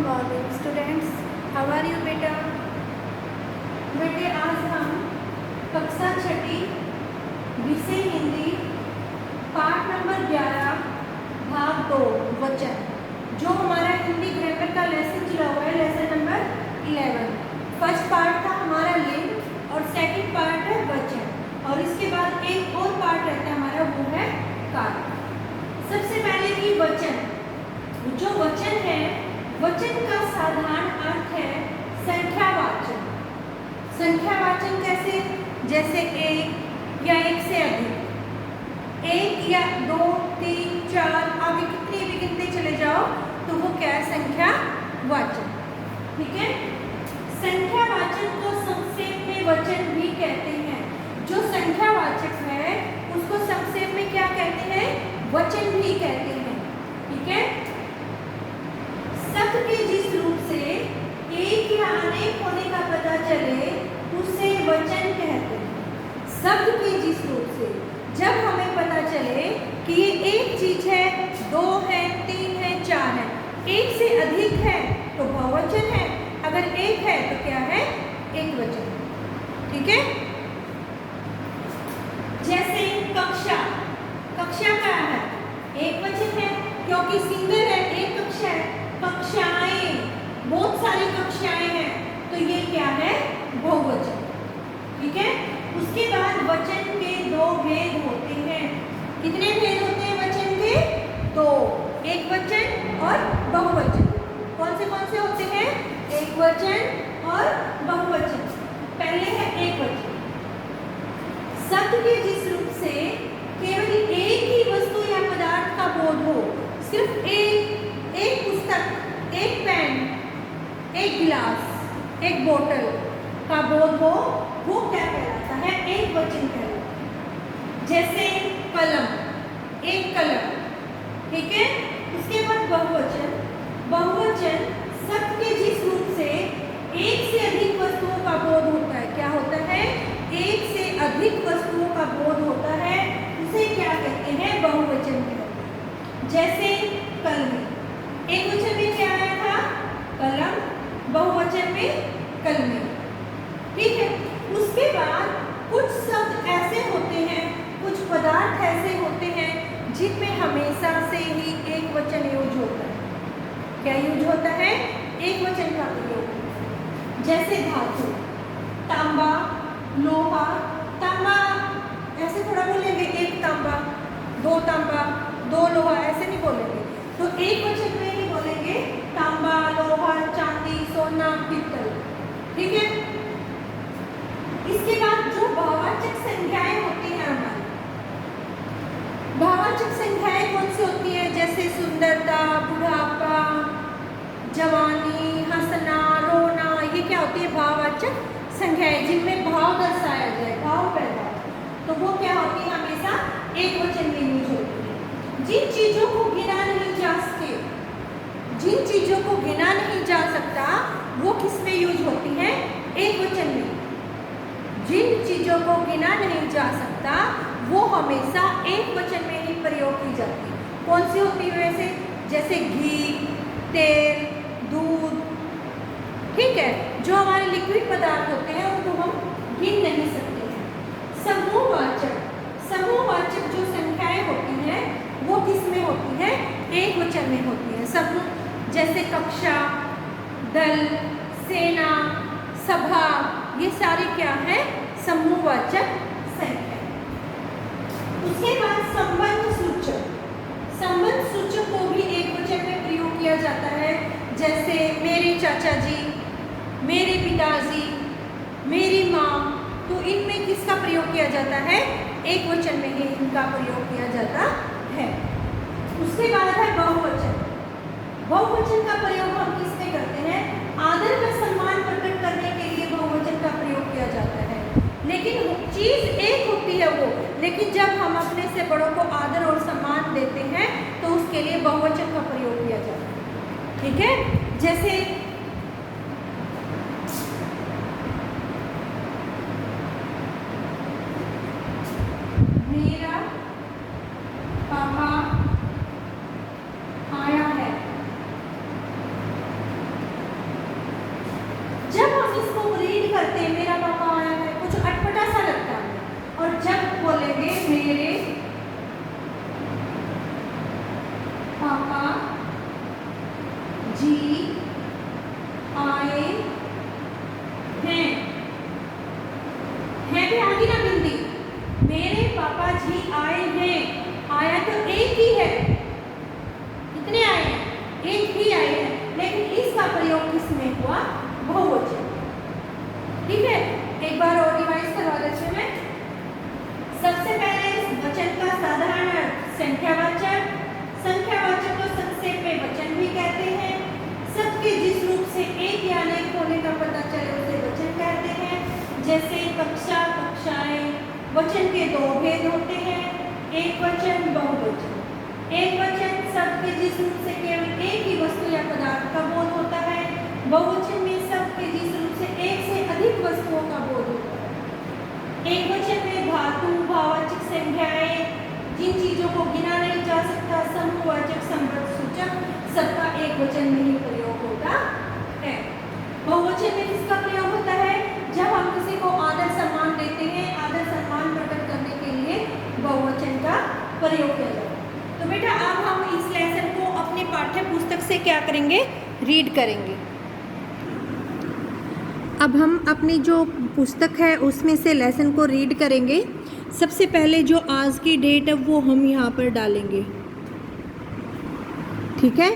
Morning students, how are you बेटा। बेटे आज हम कक्षा छठी विषय हिंदी पाठ नंबर 11 भाग 2 वचन, जो हमारा हिंदी ग्रामर का लेसन चला हुआ है, लेसन नंबर 11। फर्स्ट पार्ट था हमारा लिंग और सेकंड पार्ट है वचन, और इसके बाद एक और पार्ट रहता है हमारा, वो है कार्य। सबसे पहले की वचन, जो वचन है, वचन का साधारण अर्थ है संख्यावाचक। संख्यावाचक कैसे? जैसे एक या एक से अधिक, एक या दो, तीन, चार, आगे कितने भी गिनते चले जाओ तो वो क्या है? संख्यावाचक। ठीक है। संख्यावाचक को संक्षेप में वचन भी कहते हैं। जो संख्यावाचक है उसको संक्षेप में क्या कहते हैं? वचन भी कहते हैं। ठीक है। शब्द के जिस रूप से एक या अनेक होने का पता चले उसे वचन कहते हैं। शब्द के जिस रूप से जब हमें पता चले कि ये एक चीज है, दो है, तीन है, चार है, एक से अधिक है तो बहुवचन है, अगर एक है तो क्या है? एक वचन। ठीक है। जैसे कक्षा, कक्षा क्या है? एक वचन है, क्योंकि सिंगल है, एक कक्षा है। कक्षाएं, बहुत सारी कक्षाएं हैं, तो ये क्या है? बहुवचन। ठीक है। उसके बाद वचन के दो भेद होते हैं। कितने भेद होते हैं वचन के? दो, एक वचन और बहुवचन। कौन से होते हैं? एक वचन और बहुवचन। पहले है एक वचन। शब्द के जिस रूप से केवल एक ही वस्तु या पदार्थ का बोध हो, सिर्फ एक पुस्तक, एक पेन, एक गिलास, एक बोतल का बोध हो, वो क्या कहलाता है? एक वचन कहलाता है। जैसे कलम, एक कलम। ठीक है। उसके बाद बहुवचन। बहुवचन शब्द के जिस रूप से एक से अधिक वस्तुओं का बोध होता है। क्या होता है? एक से अधिक वस्तुओं का बोध होता है, उसे क्या कहते हैं? बहुवचन कहते हैं। जैसे कलम, एक वचन में क्या आया था? कलम, बहुवचन में कलमें। ठीक है। उसके बाद कुछ शब्द ऐसे होते हैं, कुछ पदार्थ ऐसे होते हैं जिनमें हमेशा से ही एक वचन यूज होता है। क्या यूज होता है? एक वचन का प्रयोग। जैसे धातु, तांबा, लोहा। तांबा ऐसे थोड़ा बोलेंगे, एक तांबा, दो तांबा, दो लोहा, ऐसे नहीं बोलेंगे। तो एक वचन में ही बोलेंगे तांबा, लोहा, चांदी, सोना, पीतल। ठीक है। इसके बाद जो भाववाचक संख्याएं होती हैं हमारी, भाववाचक संख्याएं कौन सी होती है? जैसे सुंदरता, बुढ़ापा, जवानी, हंसना, रोना, ये क्या होती है? भाववाचक संख्याएं, जिनमें भाव दर्शाया जाए, भाव पैदा। तो वो क्या होती है? हमेशा एक वचन में यूज होती है। जिन चीजों को गिना नहीं जा सके, जिन चीजों को गिना नहीं जा सकता, वो किस में यूज होती है? एक वचन में। जिन चीजों को गिना नहीं जा सकता वो हमेशा एक वचन में ही प्रयोग की जाती है। कौन सी होती है वैसे? जैसे घी, तेल, दूध। ठीक है। जो हमारे लिक्विड पदार्थ होते हैं उनको हम गिन नहीं सकते हैं। समूहवाचक, समूहवाचक जो संख्याएं होती हैं वो किस में होती है? एक वचन में होती है। समूह, जैसे कक्षा, दल, सेना, सभा, ये सारी क्या है? समूहवाचक संख्या। उसके बाद संबंध सूचक, संबंध सूचक को भी एक वचन में प्रयोग किया जाता है। जैसे मेरे चाचा जी, मेरे पिताजी, मेरी माँ। तो इनमें किसका प्रयोग किया जाता है? एक वचन में ही इनका प्रयोग किया जाता है। उसके बाद है बहुवचन। बहुवचन का प्रयोग हम किसमें करते हैं? आदर व सम्मान प्रकट करने के लिए बहुवचन का प्रयोग किया जाता है। लेकिन चीज एक होती है वो, लेकिन जब हम अपने से बड़ों को आदर और सम्मान देते हैं तो उसके लिए बहुवचन का प्रयोग किया जाता है। ठीक है। जैसे मेरा पापा आया है। करते हैं मेरा पापा आया है, कुछ अटपटा सा लगता है। और जब बोलेंगे मेरे पापा जी आए हैं, है भी आगे ना बिंदी, मेरे पापा जी आए हैं, आया तो एक ही है, कितने आए हैं? एक ही आए हैं, लेकिन इसका प्रयोग किसमें हुआ? बहुवचन। ठीक है, एक बार और रिवाइज करवा देते हैं। सबसे पहले इस वचन का साधारण अर्थ संख्यावाचक, संख्यावाचक को संक्षेप में वचन भी कहते हैं। सबके जिस रूप से एक या अनेक होने का पता चले उसे वचन कहते हैं। जैसे कक्षा, कक्षाएं। वचन के दो भेद होते हैं, एक वचन, बहुवचन। एक वचन शब्द के जिस रूप से केवल एक ही वस्तु या पदार्थ का बोध होता है। बहुवचन में शब्द के जिस रूप से एक से अधिक वस्तुओं का बोध होता है। एक वचन में धातु, भाववाचक संज्ञाएं, जिन चीजों को गिना नहीं जा सकता, समूहवाचक, संबंध सूचक, सबका एक वचन में ही प्रयोग होता है। बहुवचन में किसका प्रयोग होता है? जब हम किसी को आदर सम्मान देते हैं, आदर सम्मान प्रकट करने के लिए बहुवचन का प्रयोग किया जाता है। तो बेटा अब हम इस लेसन को अपने पाठ्य पुस्तक से क्या करेंगे? रीड करेंगे। अब हम अपनी जो पुस्तक है उसमें से लेसन को रीड करेंगे। सबसे पहले जो आज की डेट है वो हम यहाँ पर डालेंगे, ठीक है।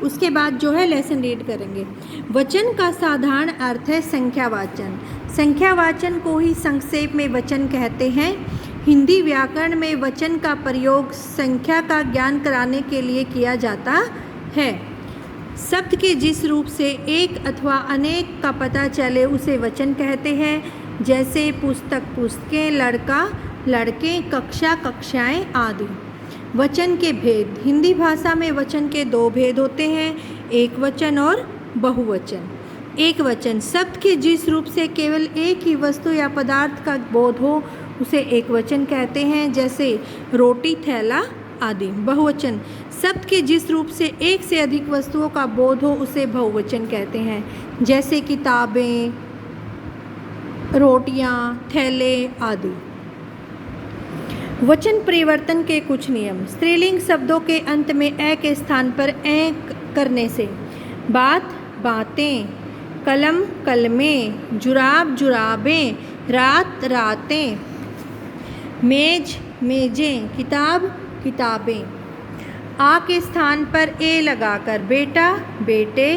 उसके बाद जो है लेसन रीड करेंगे। वचन का साधारण अर्थ है संख्यावाचन। संख्यावाचन को ही संक्षेप में वचन कहते हैं। हिंदी व्याकरण में वचन का प्रयोग संख्या का ज्ञान कराने के लिए किया जाता है। शब्द के जिस रूप से एक अथवा अनेक का पता चले उसे वचन कहते हैं। जैसे पुस्तक, पुस्तकें, लड़का, लड़के, कक्षा, कक्षाएं आदि। वचन के भेद। हिंदी भाषा में वचन के दो भेद होते हैं, एक वचन और बहुवचन। एक वचन शब्द के जिस रूप से केवल एक ही वस्तु या पदार्थ का बोध हो उसे एक वचन कहते हैं। जैसे रोटी, थैला आदि। बहुवचन शब्द के जिस रूप से एक से अधिक वस्तुओं का बोध हो उसे बहुवचन कहते हैं। जैसे किताबें, रोटियां, थैले आदि। वचन परिवर्तन के कुछ नियम। स्त्रीलिंग शब्दों के अंत में ए के स्थान पर ए करने से बात, बातें, कलम, कलमें, जुराब, जुराबें, रात, रातें, मेज, मेजें, किताब, किताबें। आ के स्थान पर ए लगाकर बेटा, बेटे,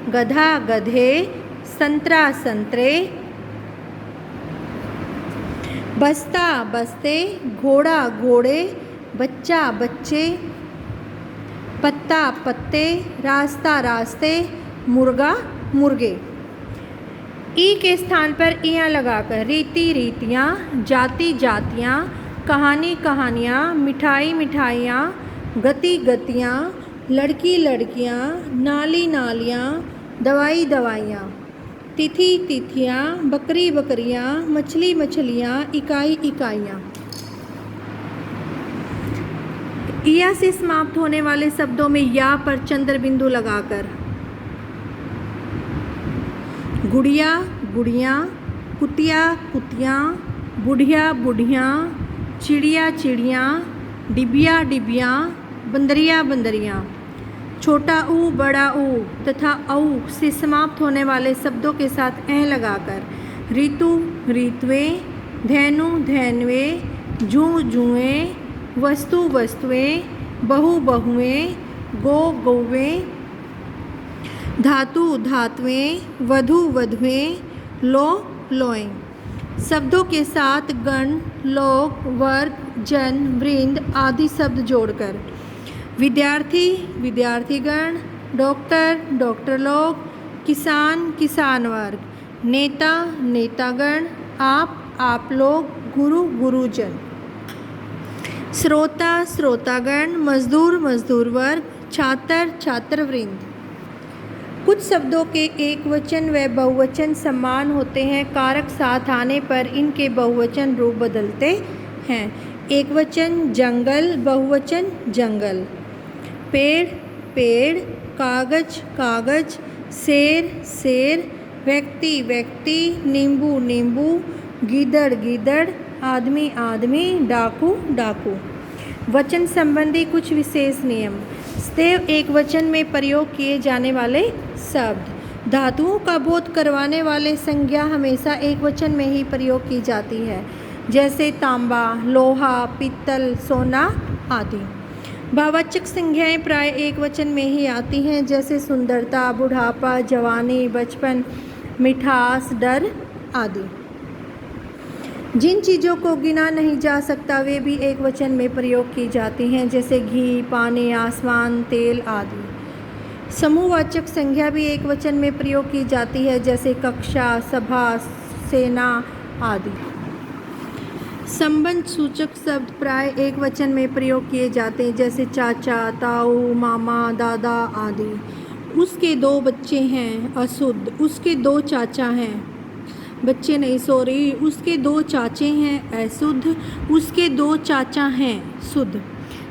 गधा, गधे, संतरा, संतरे, बस्ता, बस्ते, घोड़ा, घोड़े, बच्चा, बच्चे, पत्ता, पत्ते, रास्ता, रास्ते, मुर्गा, मुर्गे। ई के स्थान पर इयां लगाकर रीति, रीतियाँ, जाति, जातियाँ, कहानी, कहानियाँ, मिठाई, मिठाइयाँ, गति, गतियाँ, लड़की, लड़कियाँ, नाली, नालियाँ, दवाई, दवाइयाँ, तिथि, तिथियाँ, बकरी, बकरियाँ, मछली, मछलियाँ, इकाई, इकाइयाँ। इया से समाप्त होने वाले शब्दों में या पर चंद्र बिंदु लगाकर गुड़िया, गुड़ियाँ, कुतिया, कुतियाँ, बुढ़िया, बुढ़ियाँ, चिड़िया, चिड़ियाँ, डिबिया, डिबियाँ, बंदरिया, बंदरियाँ। छोटा ऊ, बड़ा ऊ तथा औ से समाप्त होने वाले शब्दों के साथ ए लगाकर ऋतु, ऋतुएं, धैनु, धैनुएं, जू, जुएं, वस्तु, वस्तुएं, बहु, बहुएं, गो, गौवें, धातु, धातुएं, वधु, वधुएं, लो, लोएं। शब्दों के साथ गण, लोक, वर्ग, जन, वृंद आदि शब्द जोड़कर विद्यार्थी, विद्यार्थीगण, डॉक्टर, डॉक्टर लोग, किसान, किसान वर्ग, नेता, नेतागण, आप लोग, गुरु, गुरुजन। श्रोता, श्रोतागण, मजदूर, मजदूर वर्ग, छात्र, छात्रवृंद। कुछ शब्दों के एक वचन व बहुवचन समान होते हैं, कारक साथ आने पर इनके बहुवचन रूप बदलते हैं। एक वचन जंगल, बहुवचन जंगल। पेड़, पेड़, कागज, कागज, शेर, शेर, व्यक्ति व्यक्ति, नींबू नींबू, गीदड़ गीदड़, आदमी आदमी, डाकू डाकू। वचन संबंधी कुछ विशेष नियम। सदैव एक वचन में प्रयोग किए जाने वाले शब्द। धातुओं का बोध करवाने वाले संज्ञा हमेशा एक वचन में ही प्रयोग की जाती है, जैसे तांबा, लोहा, पीतल, सोना आदि। भाववाचक संज्ञाएं प्राय एक वचन में ही आती हैं, जैसे सुंदरता, बुढ़ापा, जवानी, बचपन, मिठास, डर आदि। जिन चीज़ों को गिना नहीं जा सकता वे भी एक वचन में प्रयोग की जाती हैं, जैसे घी, पानी, आसमान, तेल आदि। समूहवाचक संज्ञा भी एक वचन में प्रयोग की जाती है, जैसे कक्षा, सभा, सेना आदि। संबंध सूचक शब्द प्राय एक वचन में प्रयोग किए जाते हैं, जैसे चाचा, ताऊ, मामा, दादा आदि। उसके 2 बच्चे हैं अशुद्ध, उसके 2 चाचा हैं, बच्चे नहीं सॉरी, उसके 2 चाचे हैं अशुद्ध, उसके 2 चाचा हैं शुद्ध।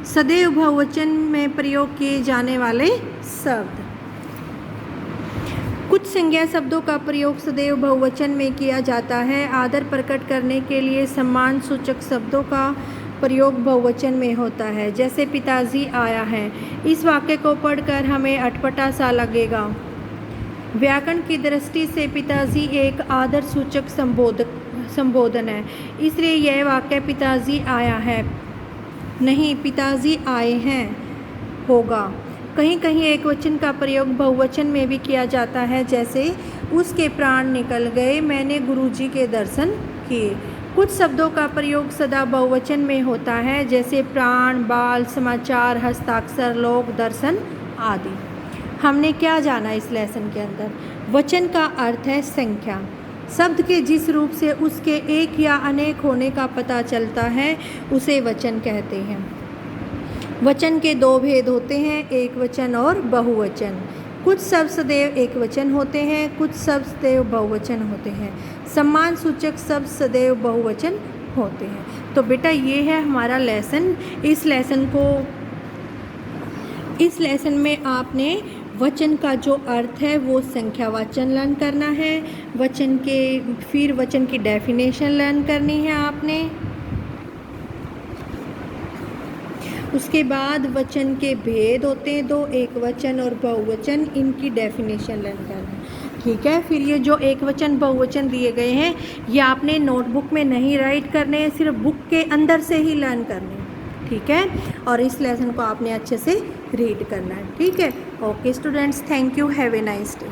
सदैव बहुवचन में प्रयोग किए जाने वाले शब्द। कुछ संज्ञा शब्दों का प्रयोग सदैव बहुवचन में किया जाता है। आदर प्रकट करने के लिए सम्मान सूचक शब्दों का प्रयोग बहुवचन में होता है, जैसे पिताजी आया है। इस वाक्य को पढ़कर हमें अटपटा सा लगेगा। व्याकरण की दृष्टि से पिताजी एक आदर सूचक संबोधन है, इसलिए यह वाक्य पिताजी आया है नहीं पिताजी आए हैं होगा। कहीं कहीं एक वचन का प्रयोग बहुवचन में भी किया जाता है, जैसे उसके प्राण निकल गए, मैंने गुरुजी के दर्शन किए। कुछ शब्दों का प्रयोग सदा बहुवचन में होता है, जैसे प्राण, बाल, समाचार, हस्ताक्षर, लोक, दर्शन आदि। हमने क्या जाना इस लेसन के अंदर? वचन का अर्थ है संख्या। शब्द के जिस रूप से उसके एक या अनेक होने का पता चलता है उसे वचन कहते हैं। वचन के 2 भेद होते हैं, एक वचन और बहुवचन। कुछ शब्द सदैव एक वचन होते हैं, कुछ शब्द सदैव बहुवचन होते हैं। सम्मान सूचक शब्द सदैव बहुवचन होते हैं। तो बेटा ये है हमारा लेसन। इस लेसन में आपने वचन का जो अर्थ है वो संख्यावाचन लर्न करना है, फिर वचन की डेफिनेशन लर्न करनी है आपने। उसके बाद वचन के भेद होते हैं 2, एक वचन और बहुवचन, इनकी डेफिनेशन लर्न करना है। ठीक है, फिर ये जो एक वचन बहुवचन दिए गए हैं ये आपने नोटबुक में नहीं राइट करने हैं, सिर्फ बुक के अंदर से ही लर्न करने हैं। ठीक है, और इस लेसन को आपने अच्छे से रीड करना है। ठीक है, okay students, thank you, have a nice day.